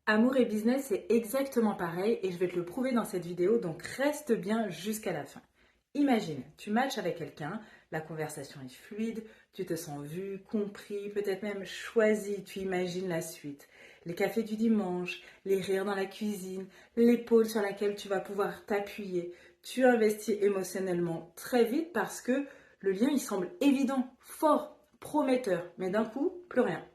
Amour et business, c'est exactement pareil et je vais te le prouver dans cette vidéo, donc reste bien jusqu'à la fin. Imagine, tu matches avec quelqu'un, la conversation est fluide, tu te sens vu, compris, peut-être même choisi, tu imagines la suite. Les cafés du dimanche, les rires dans la cuisine, l'épaule sur laquelle tu vas pouvoir t'appuyer. Tu investis émotionnellement très vite parce que le lien il semble évident, fort, prometteur, mais d'un coup, plus rien.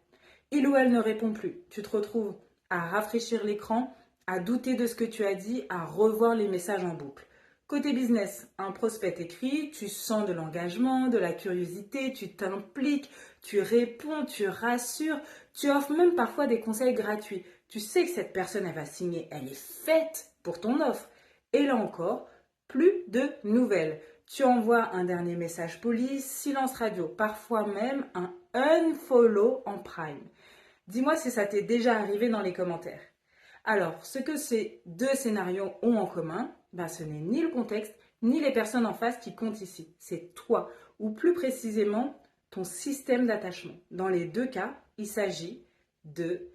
Il ou elle ne répond plus. Tu te retrouves à rafraîchir l'écran, à douter de ce que tu as dit, à revoir les messages en boucle. Côté business, un prospect écrit, tu sens de l'engagement, de la curiosité, tu t'impliques, tu réponds, tu rassures, tu offres même parfois des conseils gratuits. Tu sais que cette personne, elle va signer, elle est faite pour ton offre. Et là encore, plus de nouvelles. Tu envoies un dernier message poli, silence radio, parfois même un unfollow en prime. Dis-moi si ça t'est déjà arrivé dans les commentaires. Alors, ce que ces deux scénarios ont en commun, ben, ce n'est ni le contexte, ni les personnes en face qui comptent ici. C'est toi, ou plus précisément, ton système d'attachement. Dans les deux cas, il s'agit de,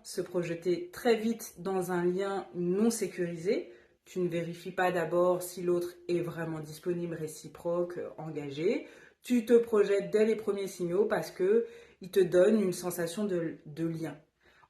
se projeter très vite dans un lien non sécurisé. Tu ne vérifies pas d'abord si l'autre est vraiment disponible, réciproque, engagé. Tu te projettes dès les premiers signaux parce que il te donne une sensation de lien.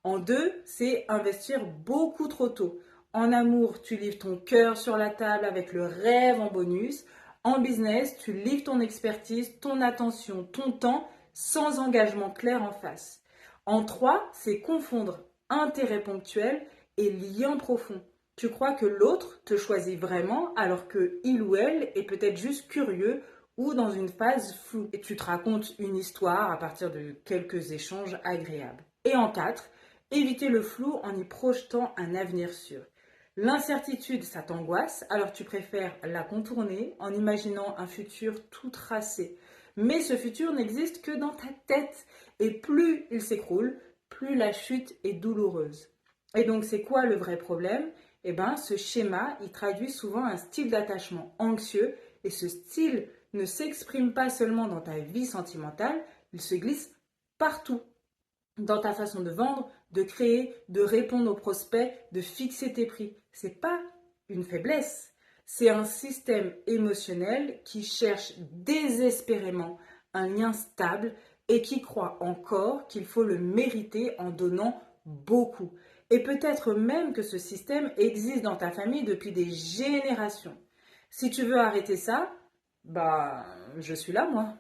En deux, c'est investir beaucoup trop tôt. En amour, tu livres ton cœur sur la table avec le rêve en bonus. En business, tu livres ton expertise, ton attention, ton temps sans engagement clair en face. En trois, c'est confondre intérêt ponctuel et lien profond. Tu crois que l'autre te choisit vraiment alors que il ou elle est peut-être juste curieux ou dans une phase floue. Et tu te racontes une histoire à partir de quelques échanges agréables. Et en quatre, éviter le flou en y projetant un avenir sûr. L'incertitude, ça t'angoisse, alors tu préfères la contourner en imaginant un futur tout tracé. Mais ce futur n'existe que dans ta tête. Et plus il s'écroule, plus la chute est douloureuse. Et donc, c'est quoi le vrai problème? Eh bien, ce schéma, il traduit souvent un style d'attachement anxieux et ce style ne s'exprime pas seulement dans ta vie sentimentale, il se glisse partout. Dans ta façon de vendre, de créer, de répondre aux prospects, de fixer tes prix. Ce n'est pas une faiblesse, c'est un système émotionnel qui cherche désespérément un lien stable et qui croit encore qu'il faut le mériter en donnant beaucoup. Et peut-être même que ce système existe dans ta famille depuis des générations. Si tu veux arrêter ça, je suis là moi.